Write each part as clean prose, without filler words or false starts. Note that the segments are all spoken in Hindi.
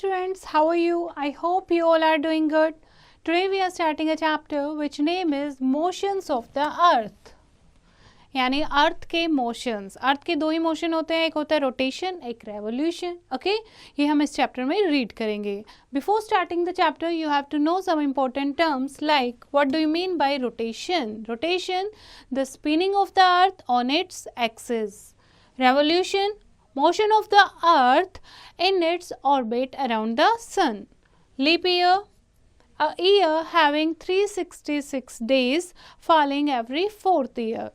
students, how are you? I hope you all are doing good. Today we are starting a chapter which name is Motions of the Earth. यानी अर्थ के मोशंस. अर्थ के दो ही मोशन होते हैं, एक होता है रोटेशन, एक रेवोल्यूशन. ओके, ये हम इस चैप्टर में रीड करेंगे. Before starting the chapter you have to know some important terms like what do you mean by rotation. Rotation, the spinning of the earth on its axis. Revolution, motion of the earth in its orbit around the sun. Leap year, a year having 366 days falling every fourth year.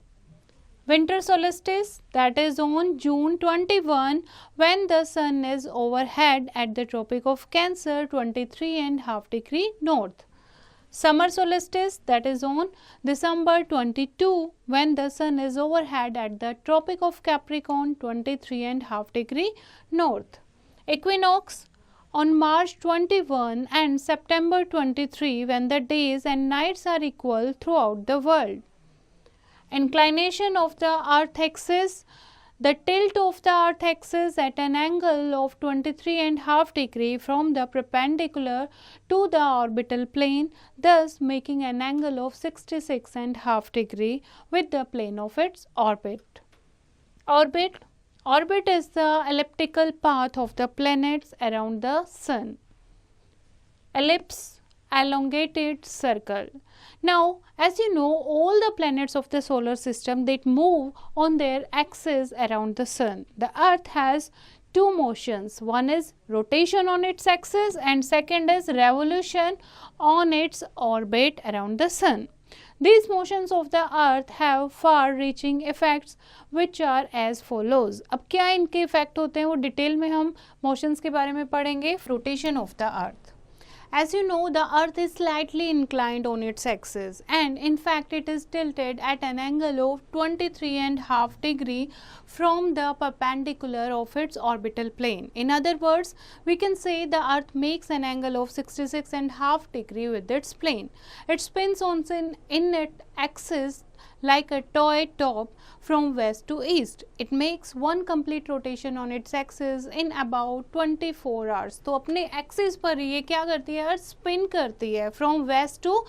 Winter solstice, that is on June 21 when the sun is overhead at the Tropic of Cancer 23.5 degree north. Summer solstice, that is on December 22 when the sun is overhead at the Tropic of Capricorn 23.5 degree north. Equinox, on March 21 and September 23 when the days and nights are equal throughout the world. Inclination of the earth axis, the tilt of the earth axis at an angle of 23.5 degree from the perpendicular to the orbital plane, thus making an angle of 66.5 degree with the plane of its orbit. Orbit is the elliptical path of the planets around the sun. Ellipse, elongated circle. Now, as you know, all the planets of the solar system that move on their axis around the sun. The earth has two motions. One is rotation on its axis and second is revolution on its orbit around the sun. These motions of the earth have far reaching effects which are as follows. अब क्या इनके इफेक्ट होते हैं वो डिटेल में हम मोशंस के बारे में पढ़ेंगे. Rotation of the earth. As you know, the earth is slightly inclined on its axis and in fact it is tilted at an angle of 23.5 degree from the perpendicular of its orbital plane. In other words, we can say the earth makes an angle of 66.5 degree with its plane. It spins on its axis like a toy top from west to east. It makes one complete rotation on its axis in about 24 hours. तो अपने एक्सिस पर ये क्या करती है, स्पिन करती है from west to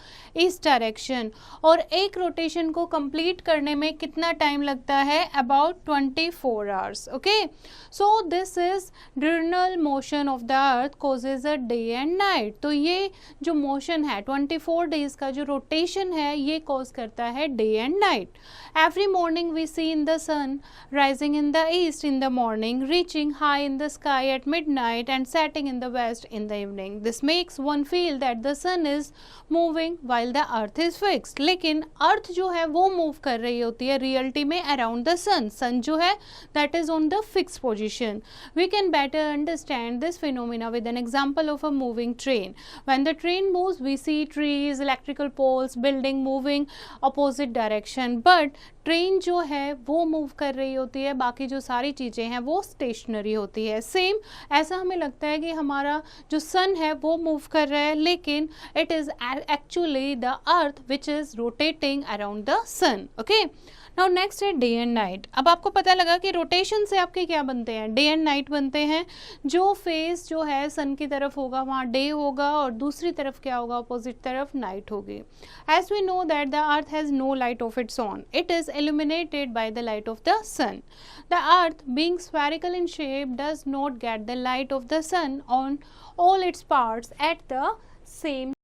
east direction. और एक रोटेशन को कंप्लीट करने में कितना टाइम लगता है, about 24 hours. Okay, so this is diurnal motion of the earth causes a day and night. तो ये जो मोशन है 24 डेज का जो रोटेशन है ये कॉज करता है day and night. Every morning we see in the sun rising in the east in the morning, reaching high in the sky at midnight and setting in the west in the evening. This makes one feel that the sun is moving while the earth is fixed. लेकिन अर्थ जो है वो मूव कर रही होती है रियलिटी में अराउंड द सन. सन जो है that is on the fixed position. We can better understand this phenomena with an example of a moving train. When the train moves, we see trees, electrical poles, building moving opposite direction. But train जो है वो मूव कर रही होती है, बाकी जो सारी चीज़ें हैं वो स्टेशनरी होती है. सेम ऐसा हमें लगता है कि हमारा जो सन है वो मूव कर रहा है, लेकिन it is actually the earth which is rotating around the sun. Okay, now next है डे एंड नाइट. अब आपको पता लगा कि रोटेशन से आपके क्या बनते हैं, डे एंड नाइट बनते हैं. जो फेस जो है सन की तरफ होगा वहाँ डे होगा और दूसरी तरफ क्या होगा, अपोजिट तरफ नाइट होगी. As we know that the earth has no light of its own. It is illuminated by the light of the sun. The earth, being spherical in shape, does not get the light of the sun on all its parts at the same.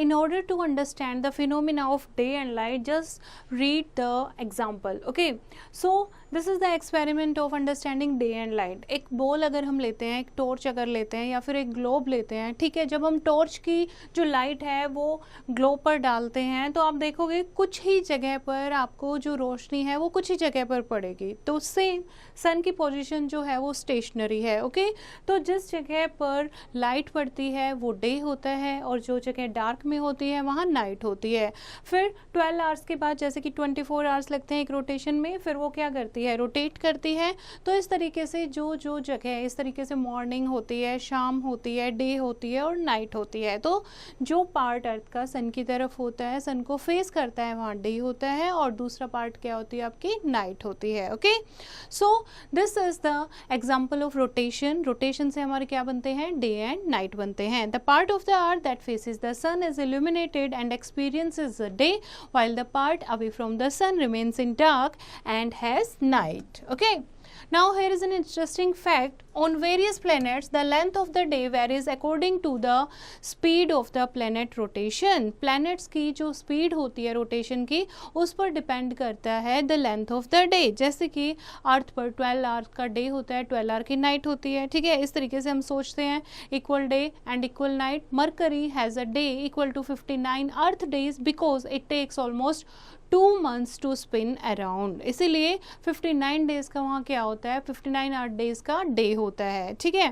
In order to understand the phenomena of day and light, just read the example. Okay, so this is the experiment of understanding day and light. एक बॉल अगर हम लेते हैं, एक टॉर्च अगर लेते हैं या फिर एक ग्लोब लेते हैं, ठीक है, जब हम टॉर्च की जो लाइट है वो ग्लोब पर डालते हैं तो आप देखोगे कुछ ही जगह पर आपको जो रोशनी है वो कुछ ही जगह पर पड़ेगी. तो सेम सन की पोजीशन जो है वो स्टेशनरी है. ओके, तो जिस जगह पर लाइट पड़ती है वो डे होता है और जो जगह डार्क नॉर्थ में होती है वहाँ नाइट होती है। फिर 12 आवर्स के बाद जैसे कि 24 आवर्स लगते हैं एक रोटेशन में, फिर वो क्या करती है, रोटेट करती है। तो इस तरीके से जो जो जगह है, इस तरीके से मॉर्निंग होती है, शाम होती है, डे होती है और नाइट होती है। तो जो पार्ट अर्थ का सन की तरफ होता है, सन को फेस करता है, वहाँ डे होता है, और दूसरा पार्ट क्या होती है आपकी, नाइट होती है। Okay, so this is the example of rotation. Rotation से हमारे क्या बनते हैं, डे एंड नाइट बनते हैं। The part of the earth that faces the sun is illuminated and experiences the day, while the part away from the sun remains in dark and has night. Okay, now here is an interesting fact. On various planets the length of the day varies according to the speed of the planet rotation. planets की जो speed होती है rotation की, उस पर depend करता है the length of the day. जैसे कि अर्थ पर 12 आवर का डे होता है, 12 आवर की नाइट होती है। ठीक है, इस तरीके से हम सोचते हैं, equal day and equal night. Mercury has a day equal to 59 earth days because it takes almost 2 months to spin around. इसीलिए 59 डेज का वहाँ क्या होता है, 59 अर्थ डेज का डे होता है। ठीक है,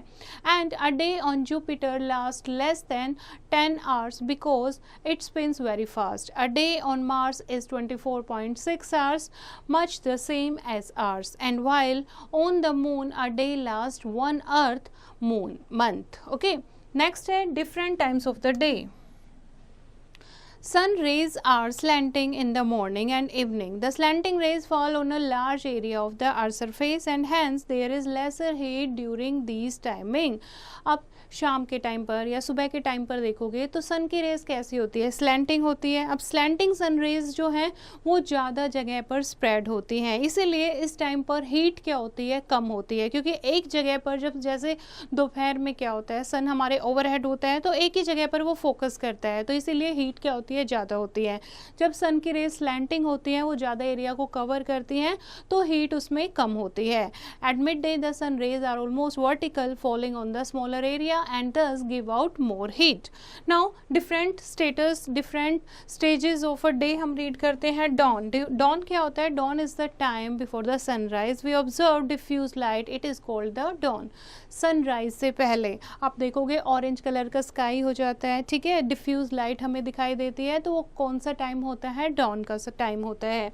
and a day on Jupiter last less than 10 hours because it spins very fast. A day on Mars is 24.6 hours, much the same as hours, and while on the moon a day last 1 earth moon month. Okay, next है different times of the day. Sun rays are slanting in the morning and evening. The slanting rays fall on a large area of the earth's surface and hence there is lesser heat during these timing. अब शाम के टाइम पर या सुबह के टाइम पर देखोगे तो सन की रेज कैसी होती है, स्लैंटिंग होती है. अब स्लैंटिंग सन रेज जो हैं वो ज़्यादा जगह पर स्प्रेड होती हैं, इसीलिए इस टाइम पर हीट क्या होती है, कम होती है. क्योंकि एक जगह पर जब जैसे दोपहर में क्या होता है, सन हमारे ओवरहेड होता है तो एक ही जगह पर वो फोकस करता है, तो इसीलिए हीट क्या होती है, ज़्यादा होती है. जब सन की रेज स्लैंटिंग होती हैं, वो ज़्यादा एरिया को कवर करती हैं, तो हीट उसमें कम होती है. At midday the sun rays are almost vertical falling on the smaller area and thus give out more heat. Now different status, different stages of a day हम read करते हैं. dawn. Dawn क्या होता है? Dawn is the time before the sunrise. We observe diffuse light. It is called the dawn. Sunrise से पहले आप देखोगे ऑरेंज कलर का स्काई हो जाता है, ठीक है, डिफ्यूज लाइट हमें दिखाई देती है, तो वो कौन सा टाइम होता है, डॉन का टाइम होता है.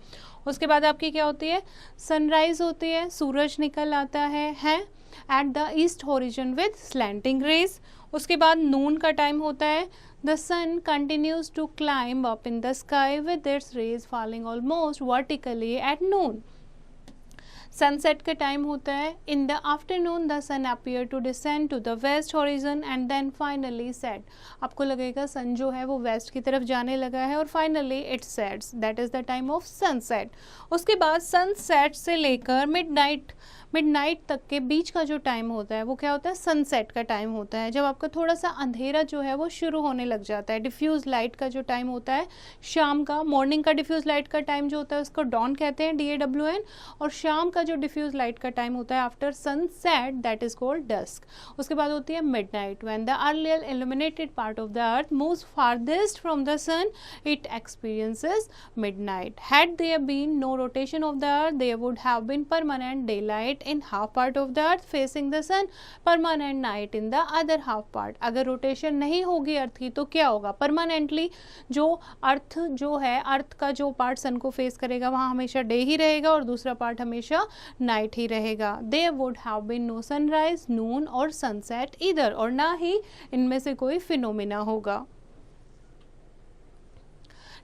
उसके बाद आपकी क्या होती है, सनराइज होती है, सूरज निकल आता है at the east horizon with slanting rays. उसके बाद नून का टाइम होता है. The sun continues to climb up in the sky with its rays falling almost vertically at noon. Sunset का टाइम होता है. In the afternoon the sun appear to descend to the west horizon and then finally set. आपको लगेगा सन जो है वो वेस्ट की तरफ जाने लगा है और finally it sets. That is the time of sunset. उसके बाद सनसेट से लेकर मिडनाइट तक के बीच का जो टाइम होता है वो क्या होता है, सनसेट का टाइम होता है, जब आपका थोड़ा सा अंधेरा जो है वो शुरू होने लग जाता है. डिफ्यूज लाइट का जो टाइम होता है शाम का, मॉर्निंग का डिफ्यूज लाइट का टाइम जो होता है उसको डॉन कहते हैं, DAWN, और शाम का जो डिफ्यूज लाइट का टाइम होता है after sunset that is called dusk. उसके बाद होती है midnight. When the earlier illuminated part of the earth moves farthest from the sun it experiences midnight. Had there been no rotation of the earth there would have been permanent daylight in half part of the earth facing the sun, permanent night in the other half part. अगर रोटेशन नहीं होगी अर्थ की तो क्या होगा, परमानेंटली जो अर्थ जो है, अर्थ का जो पार्ट सन को फेस करेगा वहाँ हमेशा डे ही रहेगा और दूसरा पार्ट हमेशा नाइट ही रहेगा. There would have been no sunrise, noon और sunset either, और ना ही इनमें से कोई फिनोमिना होगा.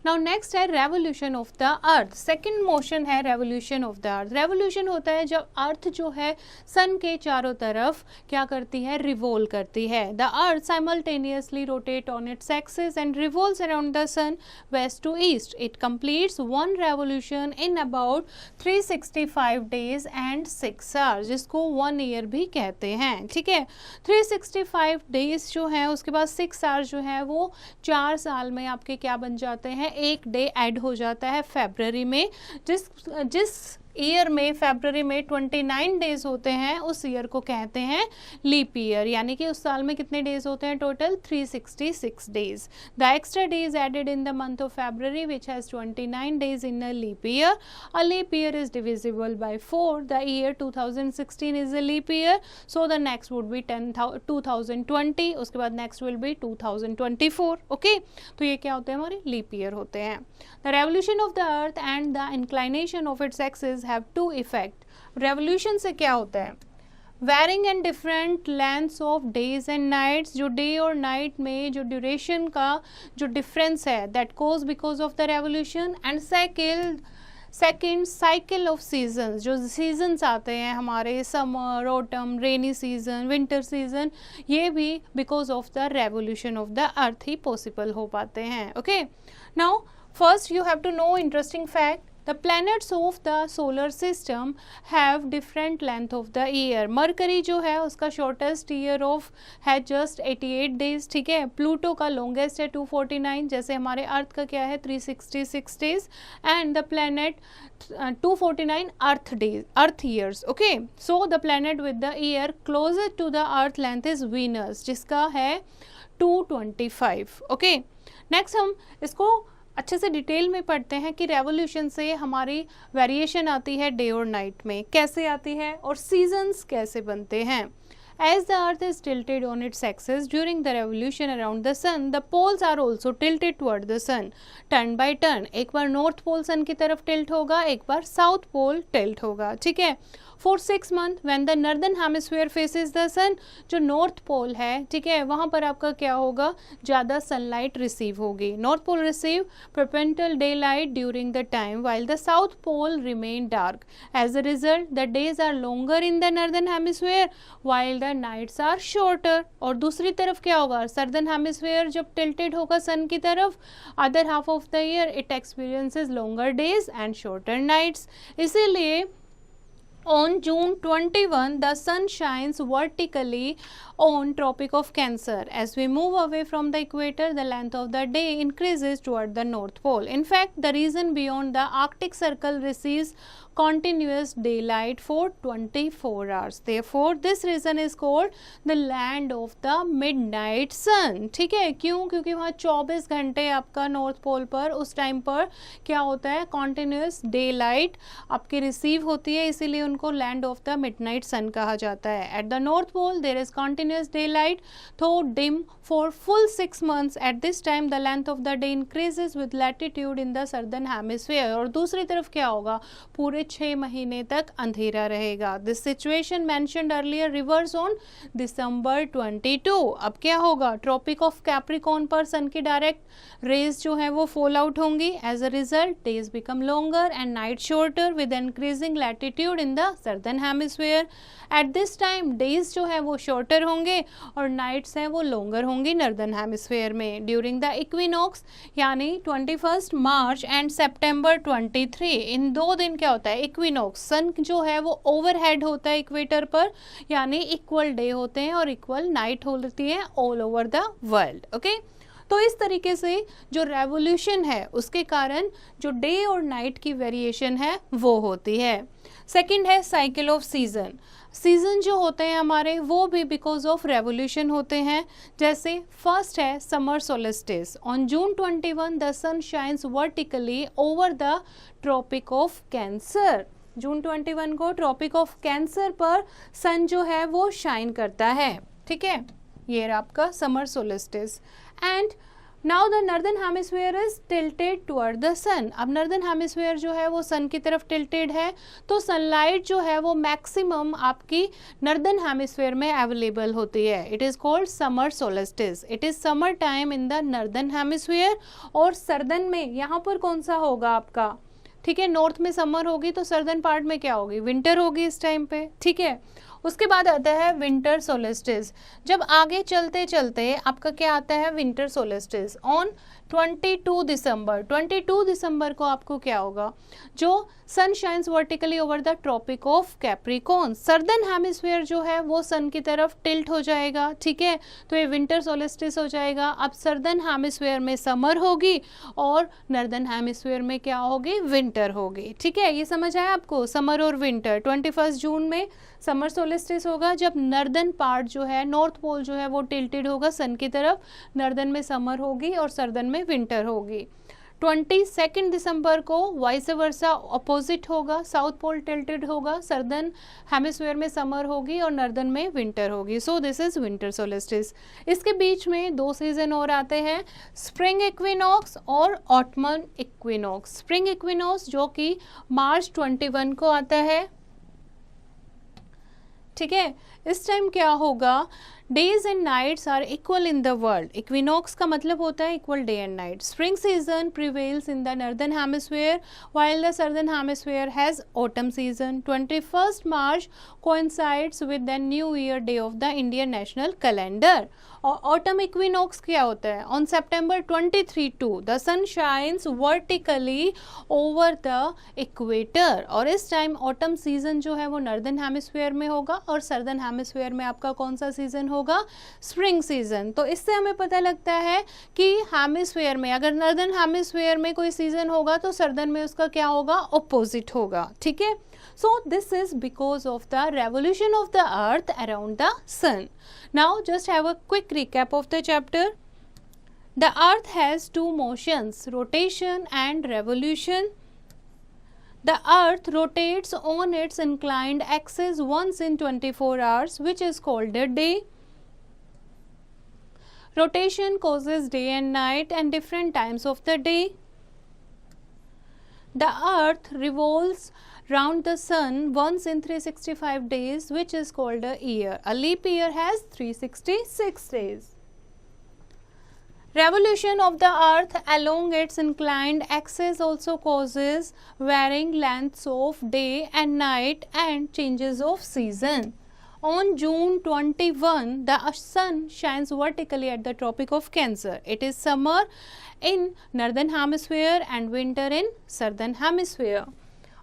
नाउ नेक्स्ट है revolution of the earth. Second motion है revolution of the earth. Revolution होता है जब अर्थ जो है सन के चारों तरफ क्या करती है, रिवोल्व करती है. The earth simultaneously rotate on its axis and revolves around the sun west to east. It completes one revolution in about 365 days and 6 hours, जिसको 1 ईयर भी कहते हैं. ठीक है, 365 डेज जो है, उसके बाद 6 आवर्स जो है वो 4 साल में आपके क्या बन जाते हैं, एक डे ऐड हो जाता है फरवरी में, जिस ईयर में फरवरी में 29 डेज होते हैं, उस ईयर को कहते हैं लीप ईयर, यानी कि उस साल में कितने डेज होते हैं total 366 days. The extra days added in the month of February which has 29 days in a leap year. A leap year is divisible by 4. The year 2016 is a leap year, so the next would be 2020, उसके बाद नेक्स्ट विल बी 2024. ओके, तो ये क्या होते हैं हमारे लीप ईयर होते हैं. The revolution of the earth and the inclination of its axis have two effect. Revolution से क्या होता है, varying and different lengths of days and nights, जो डे और नाइट में जो ड्यूरेशन का जो डिफरेंस है that cause because of the revolution. And second cycle of seasons, जो सीजन्स आते हैं हमारे summer, autumn, rainy season, winter season, ये भी because of the revolution of the earth he possible हो पाते हैं. Okay, now first you have to know interesting fact. The planets of the solar system have different length of the year. Mercury जो है उसका shortest year of है just 88 days. ठीक है, प्लूटो का longest है 249, जैसे हमारे अर्थ का क्या है 366 days, and the planet 249 earth years. Okay, so the planet with the year closest to the earth length is Venus, जिसका है 225. Okay, next हम इसको अच्छे से डिटेल में पढ़ते हैं कि रेवोल्यूशन से हमारी वेरिएशन आती है डे और नाइट में, कैसे आती है और सीजन्स कैसे बनते हैं. As the earth is tilted on its axis during the revolution around the sun, the poles are also tilted toward the sun, turn by turn. एक बार नॉर्थ पोल सन की तरफ टिल्ट होगा, एक बार साउथ पोल टिल्ट होगा. ठीक है, for 6 months when the northern hemisphere faces the sun, जो नॉर्थ पोल है, ठीक है, वहाँ पर आपका क्या होगा, ज़्यादा सनलाइट रिसीव होगी. North pole receive perpetual daylight during the time while the south pole remain dark. As a result, the days are longer in the northern hemisphere while the nights are shorter. और दूसरी तरफ क्या होगा, southern hemisphere जब tilted होगा सन की तरफ, other half of the year it experiences longer days and shorter nights. इसीलिए on June 21, the sun shines vertically on Tropic of Cancer. As we move away from the equator, the length of the day increases toward the North Pole. In fact, the region beyond the Arctic Circle receives continuous daylight for 24 hours. Therefore, this region is called the land of the midnight sun. ठीक है, क्यों, क्योंकि वहाँ 24 घंटे आपका नॉर्थ पोल पर उस टाइम पर क्या होता है, कॉन्टिन्यूस डे लाइट आपकी रिसीव होती है, इसीलिए उनको land of the midnight sun कहा जाता है. At the north pole there is continuous daylight though dim for full 6 months. At this time the length of the day increases with latitude in the southern hemisphere. और दूसरी तरफ क्या होगा, पूरे 6 महीने तक अंधेरा रहेगा. This situation mentioned earlier reverse on December 22. अब क्या होगा, ट्रॉपिक ऑफ कैप्रिकॉर्न पर सन की डायरेक्ट रेज जो है वो फॉल आउट होंगी. As a result days become longer and night shorter with increasing latitude in the southern hemisphere. At this time days जो है वो शॉर्टर होंगे और नाइट्स हैं वो लॉन्गर होंगी नॉर्दर्न हेमिस्फीयर में. ड्यूरिंग द इक्विनॉक्स यानी 21 मार्च एंड सितंबर 23, इन 2 दिन क्या होता है, इक्विनॉक्स, सन जो है वो ओवरहेड होता है इक्वेटर पर, यानी इक्वल डे होते हैं और इक्वल नाइट होती है all over the world. Okay, तो इस तरीके से जो रेवोल्यूशन है उसके कारण जो डे और नाइट की वेरिएशन है वो होती है. सेकंड है साइकिल ऑफ सीजन. सीजन जो होते हैं हमारे वो भी बिकॉज ऑफ रेवोल्यूशन होते हैं. जैसे फर्स्ट है summer solstice. On June 21 the sun shines vertically over the tropic of cancer. जून 21 को ट्रॉपिक ऑफ कैंसर पर सन जो है वो शाइन करता है. ठीक है, ये आपका summer solstice. And now the northern hemisphere is tilted toward the sun. अब नॉर्दर्न हेमिस्फीयर जो है वो सन की तरफ टिल्टेड है, तो सनलाइट जो है वो मैक्सिमम आपकी नॉर्दर्न हेमिस्फीयर में अवेलेबल होती है. It is called summer solstice. It is summer time in the northern hemisphere. और सर्दन में यहाँ पर कौन सा होगा आपका, ठीक है, नॉर्थ में समर होगी तो सर्दर्न पार्ट में क्या होगी, विंटर होगी इस टाइम पे. ठीक है, उसके बाद आता है विंटर सोलिस्टिस. जब आगे चलते चलते आपका क्या आता है, विंटर सोलिस्टिस. ऑन 22 दिसंबर, 22 दिसंबर को आपको क्या होगा, जो sun shines vertically over the tropic of Capricorn, southern hemisphere जो है वो सन की तरफ टिल्ट हो जाएगा, ठीक है, तो ये विंटर सोलिस्टिस हो जाएगा। अब सर्दर्न हेमिस्फीयर में समर होगी और नॉर्दर्न हेमिस्फीयर में क्या होगी, विंटर होगी, ठीक है, ये समझ आया आपको, समर और विंटर। 21 जून में समर सोलिस्टिस होगा जब नॉर्दर्न पार्ट जो है, नॉर्थ पोल जो है वो टिल्टेड होगा सन की तरफ, नॉर्दर्न में समर होगी और सर्दर्न में विंटर होगी। 22 दिसंबर को वाइस वर्सा अपोजिट होगा, साउथ पोल टिल्टेड होगा, सर्दर्न हेमिस्फीयर में समर होगी और नॉर्दर्न में विंटर होगी। सो दिस इज विंटर सोलिस्टिस। इसके बीच में 2 सीजन और आते हैं, स्प्रिंग इक्विनॉक्स और ऑटमन इक्विनॉक्स। स्प्रिंग इक्विनॉक्स जो कि मार्च 21 को आता है, ठीक है, इस टाइम क्या होगा, days and nights are equal in the world. Equinox का मतलब होता है equal day and night. Spring season prevails in the northern hemisphere while the southern hemisphere has autumn season. 21 March coincides with the new year day of the Indian national calendar. और ऑटम इक्विनॉक्स क्या होता है, on September 23 to the sun shines vertically over the equator. और इस टाइम ऑटम सीजन जो है वो नॉर्दर्न हेमिस्फीयर में होगा और सर्दर्न हेमिस्फीयर में आपका कौन सा सीजन होगा, स्प्रिंग सीजन। तो इससे हमें पता लगता है कि हेमिस्फीयर में अगर नॉर्दर्न हेमिस्फीयर में कोई सीजन होगा तो सर्दर्न में उसका क्या होगा, ऑपोजिट होगा, ठीक है। So this is because of the revolution of the earth around the sun. Now just have a quick recap of the chapter. The earth has 2 motions, rotation and revolution. The earth rotates on its inclined axis once in 24 hours, which is called a day. Rotation causes day and night and different times of the day. The earth revolves round the sun once in 365 days, which is called a year. A leap year has 366 days. Revolution of the earth along its inclined axis also causes varying lengths of day and night and changes of season. On June 21, the sun shines vertically at the Tropic of Cancer. It is summer in northern hemisphere and winter in southern hemisphere.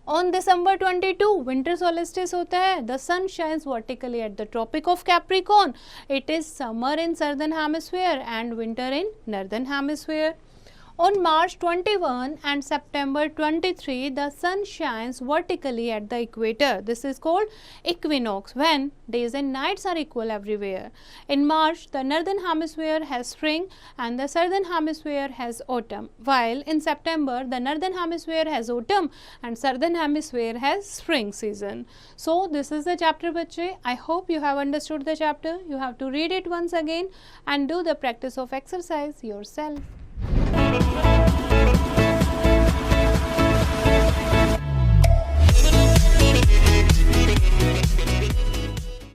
On December 22, winter solstice होता है, the sun shines vertically at the Tropic of Capricorn. It is summer in southern hemisphere and winter in northern hemisphere. On March 21 and September 23, the sun shines vertically at the equator. This is called equinox, when days and nights are equal everywhere. In March, the northern hemisphere has spring and the southern hemisphere has autumn, while in September, the northern hemisphere has autumn and southern hemisphere has spring season. So, this is the chapter, bachche. I hope you have understood the chapter. You have to read it once again and do the practice of exercise yourself.